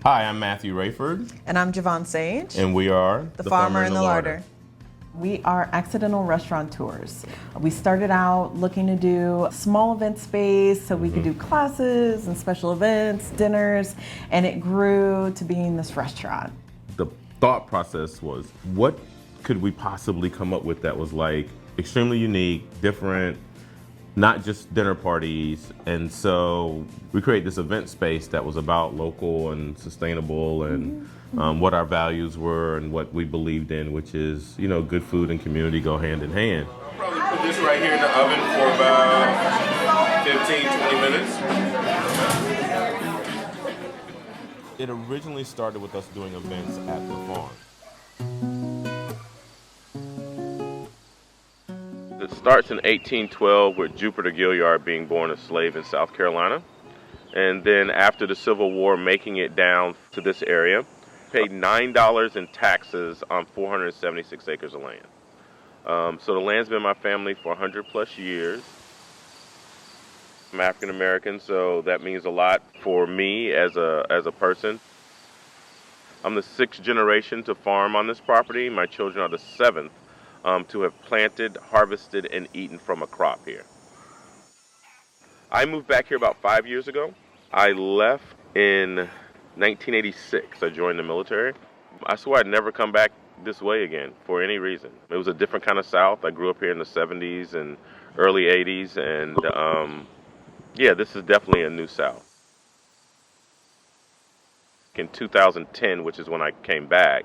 Hi, I'm Matthew Rayford. And I'm Javon Sage. And we are The Farmer and the Larder. We are accidental restaurateurs. We started out looking to do small event space so we could do classes and special events, dinners, and it grew to being this restaurant. The thought process was, what could we possibly come up with that was like extremely unique, different, not just dinner parties? And so we created this event space that was about local and sustainable and what our values were and what we believed in, which is, you know, good food and community go hand in hand. I'll probably put this right here in the oven for about 15, 20 minutes. It originally started with us doing events at the farm. It starts in 1812 with Jupiter Gilliard being born a slave in South Carolina. And then after the Civil War, making it down to this area, paid $9 in taxes on 476 acres of land. So the land's been my family for 100 plus years. I'm African American, so that means a lot for me as a person. I'm the 6th generation to farm on this property. My children are the 7th to have planted, harvested, and eaten from a crop here. I moved back here about 5 years ago. I left in 1986. I joined the military. I swore I'd never come back this way again for any reason. It was a different kind of South. I grew up here in the 70s and early 80s, and yeah, this is definitely a new South. In 2010, which is when I came back,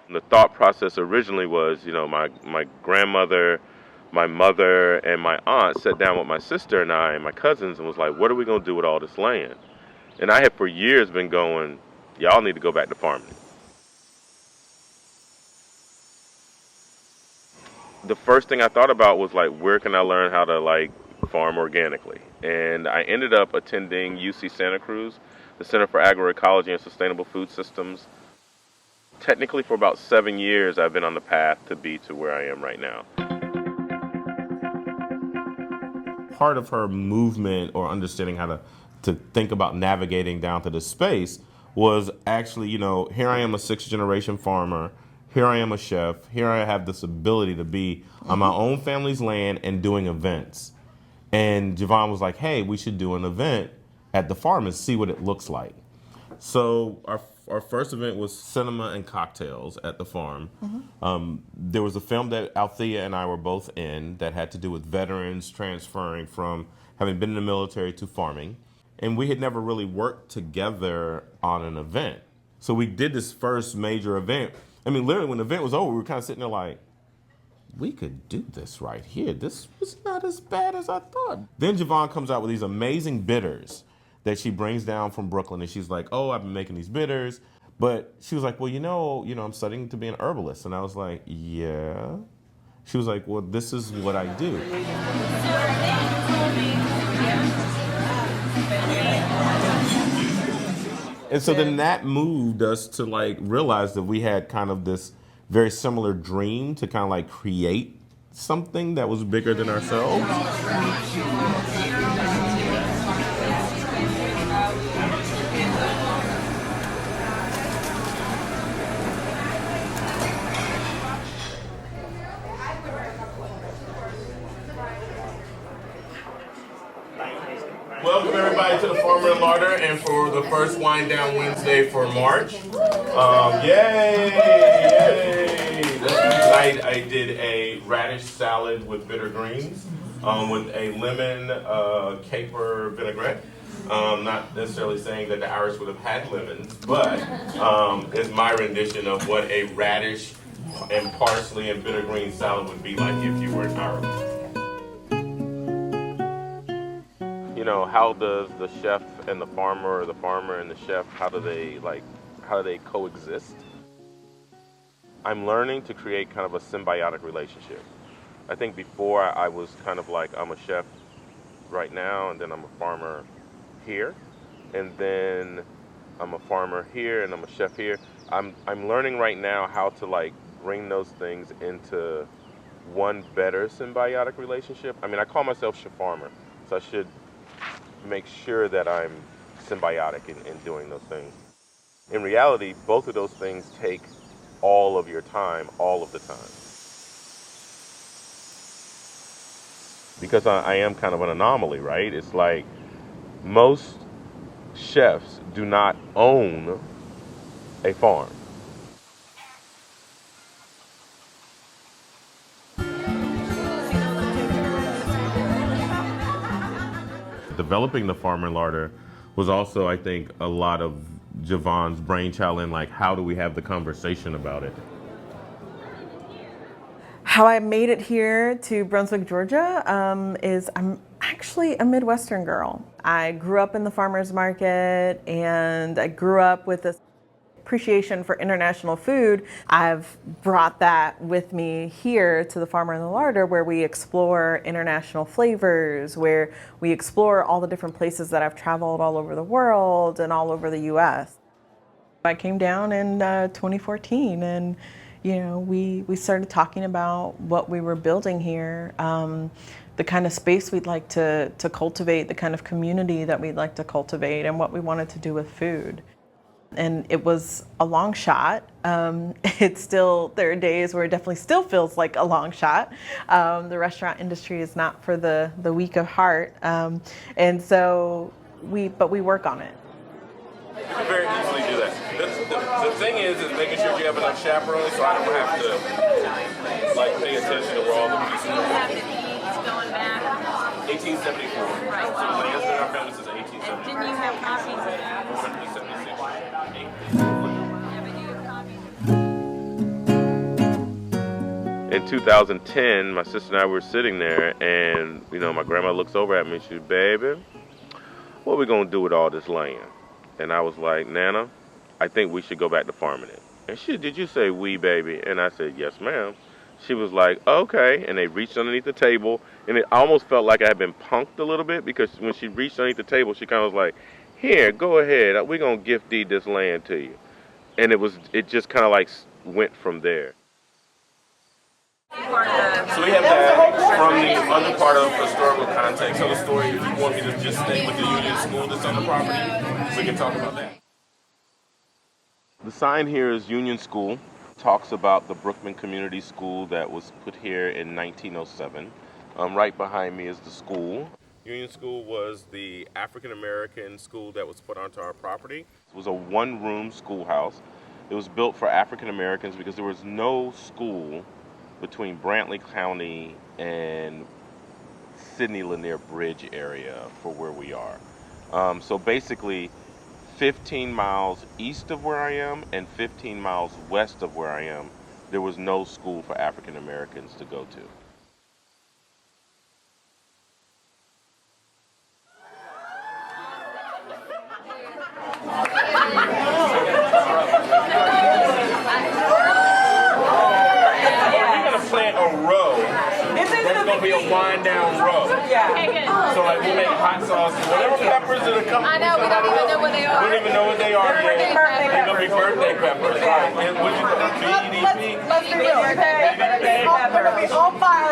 the thought process originally was, you know, my grandmother, my mother, and my aunt sat down with my sister and I and my cousins and was like, what are we going to do with all this land? And I had for years been going, y'all need to go back to farming. The first thing I thought about was like, where can I learn how to like farm organically? And I ended up attending UC Santa Cruz, the Center for Agroecology and Sustainable Food Systems. Technically, for about 7 years, I've been on the path to be to where I am right now. Part of her movement or understanding how to think about navigating down to this space was actually, you know, here I am a 6th generation farmer. Here I am a chef. Here I have this ability to be on my own family's land and doing events. And Javon was like, hey, we should do an event at the farm and see what it looks like. So our first event was cinema and cocktails at the farm. There was a film that Althea and I were both in that had to do with veterans transferring from having been in the military to farming. And we had never really worked together on an event. So we did this first major event. I mean, literally when the event was over, we were kind of sitting there like, we could do this right here. This was not as bad as I thought. Then Javon comes out with these amazing bitters that she brings down from Brooklyn, and she's like, oh, I've been making these bitters. But she was like, well, you know, I'm studying to be an herbalist. And I was like, yeah. She was like, well, this is what I do. And so then that moved us to like realize that we had kind of this very similar dream to kind of like create something that was bigger than ourselves. Welcome everybody to the Farmer and Larder, and for the first Wind Down Wednesday for March. Yay! Tonight I did a radish salad with bitter greens, with a lemon caper vinaigrette. Not necessarily saying that the Irish would have had lemons, but it's my rendition of what a radish and parsley and bitter green salad would be like if you were in Ireland. You know, how does the chef and the farmer, or the farmer and the chef, how do they coexist? I'm learning to create kind of a symbiotic relationship. I think before I was kind of like, I'm a chef right now, and then I'm a farmer here, and then I'm a farmer here, and I'm a chef here. I'm learning right now how to like bring those things into one better symbiotic relationship. I mean, I call myself chef farmer, so I should make sure that I'm symbiotic in doing those things. In reality, both of those things take all of your time, all of the time. Because I am kind of an anomaly, right? It's like most chefs do not own a farm. Developing the Farmer Larder was also, I think, a lot of Javon's brainchild in like, how do we have the conversation about it? How I made it here to Brunswick, Georgia, is I'm actually a Midwestern girl. I grew up in the farmer's market, and I grew up with this appreciation for international food. I've brought that with me here to the Farmer and the Larder, where we explore international flavors, where we explore all the different places that I've traveled all over the world and all over the US. I came down in 2014, and we started talking about what we were building here, the kind of space we'd like to cultivate, the kind of community that we'd like to cultivate, and what we wanted to do with food. And it was a long shot. There are days where it definitely still feels like a long shot. The restaurant industry is not for the weak of heart. And so we work on it. You can very easily do that. The thing is making sure you have enough chaperones so I don't have to pay attention to where all the pieces are. Going back. 1874. Right. So the land's been in our family since 1874. Didn't you have copies of that? 176. In 2010, my sister and I were sitting there, and my grandma looks over at me and she's, baby, what are we gonna do with all this land? And I was like, Nana, I think we should go back to farming it. And she, did you say we, baby? And I said, yes, ma'am. She was like, okay. And they reached underneath the table, and it almost felt like I had been punked a little bit, because when she reached underneath the table, she kind of was like, here, go ahead. We're gonna gift deed this land to you. And it just kind of like went from there. So we have that from the other part of historical context. So the story, if you want me to just stay with the Union School that's on the property, we can talk about that. The sign here is Union School. Talks about the Brookman Community School that was put here in 1907. Right behind me is the school. Union School was the African-American school that was put onto our property. It was a one-room schoolhouse. It was built for African-Americans because there was no school between Brantley County and Sidney Lanier Bridge area for where we are. So basically, 15 miles east of where I am and 15 miles west of where I am, there was no school for African Americans to go to. Be a wind down row. Yeah. Okay, good. So we make hot sauce, whatever peppers that are coming. I know, we don't even know what they are. We don't even know what they are yet. They're gonna be birthday peppers. Right. And what you call BDP? Let's be real, okay? We're gonna be on fire.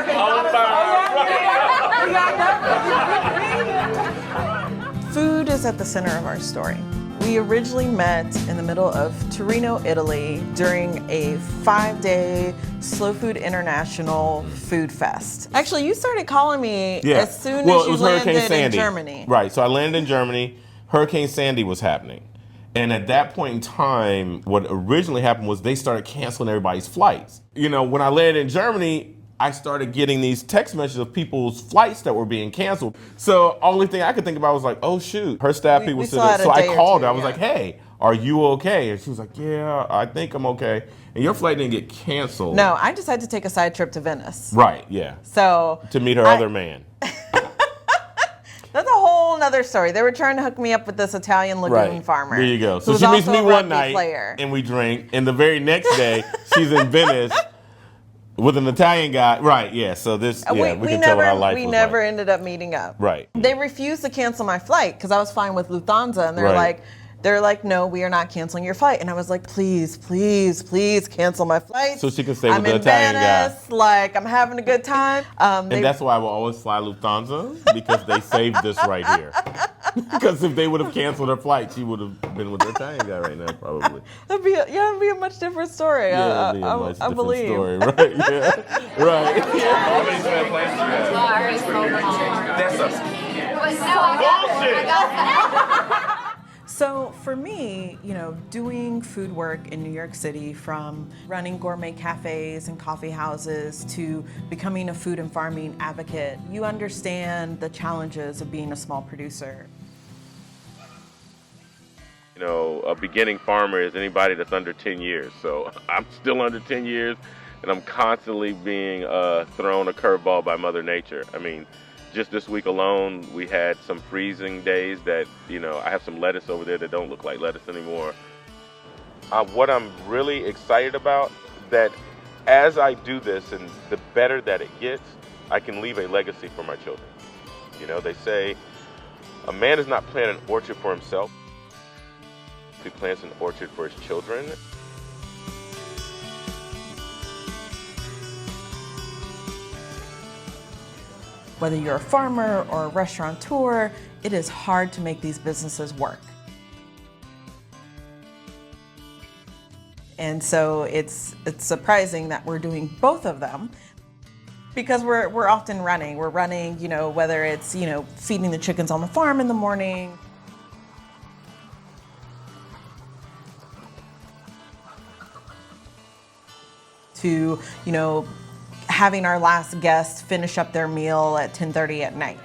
Food is at the center of our story. We originally met in the middle of Torino, Italy during a 5-day Slow Food International Food Fest. Actually, you started calling me as soon as you landed in Germany. Right, so I landed in Germany. Hurricane Sandy was happening. And at that point in time, what originally happened was they started canceling everybody's flights. When I landed in Germany, I started getting these text messages of people's flights that were being canceled. So only thing I could think about was like, oh shoot, her staff people said that. So I called her. I was like, hey, are you okay? And she was like, yeah, I think I'm okay. And your flight didn't get canceled. No, I just had to take a side trip to Venice. Right, yeah. So to meet her other man. That's a whole nother story. They were trying to hook me up with this Italian lagoon farmer. There you go. So she meets me one night and we drink. And the very next day, she's in Venice with an Italian guy. Right, yeah. So this, we can tell what our life was like. We never ended up meeting up. Right. They refused to cancel my flight because I was flying with Lufthansa. And they're like, no, we are not canceling your flight. And I was like, please, please, please cancel my flight. So she can stay with the Italian Venice, guy. I'm having a good time. And that's why I will always fly Lufthansa, because they saved this right here. Because if they would have canceled her flight, she would have been with her Italian guy right now, probably. It'd be a much different story. Yeah, it'd be a much I different believe. story, right? Yeah, right. How many tomato plants do you have? Ours, Omaha. That's a bullshit. So for me, doing food work in New York City, from running gourmet cafes and coffee houses to becoming a food and farming advocate, you understand the challenges of being a small producer. A beginning farmer is anybody that's under 10 years. So I'm still under 10 years, and I'm constantly being thrown a curveball by Mother Nature. I mean, just this week alone, we had some freezing days that, I have some lettuce over there that don't look like lettuce anymore. What I'm really excited about, that as I do this and the better that it gets, I can leave a legacy for my children. They say a man does not plant an orchard for himself. He plants an orchard for his children. Whether you're a farmer or a restaurateur, it is hard to make these businesses work. And so it's surprising that we're doing both of them, because we're often running. We're running, whether it's, feeding the chickens on the farm in the morning, to, having our last guest finish up their meal at 10:30 at night.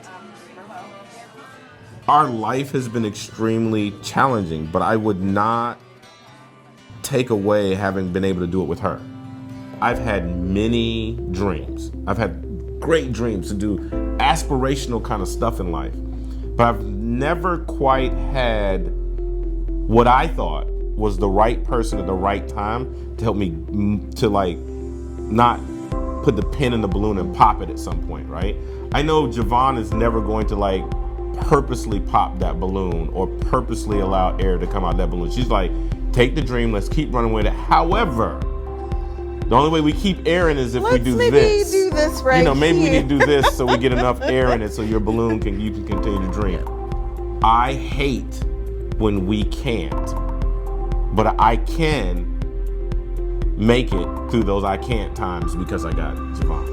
Our life has been extremely challenging, but I would not take away having been able to do it with her. I've had many dreams. I've had great dreams to do aspirational kind of stuff in life, but I've never quite had what I thought was the right person at the right time to help me to not put the pin in the balloon and pop it at some point, right? I know Javon is never going to purposely pop that balloon or purposely allow air to come out that balloon. She's like, take the dream, let's keep running with it. However, the only way we keep air in is if we do maybe this. do this right maybe we here. need to do this so we get enough air in it so your balloon you can continue to dream. I hate when we can't, but I can make it through those I can't times because I got Javon.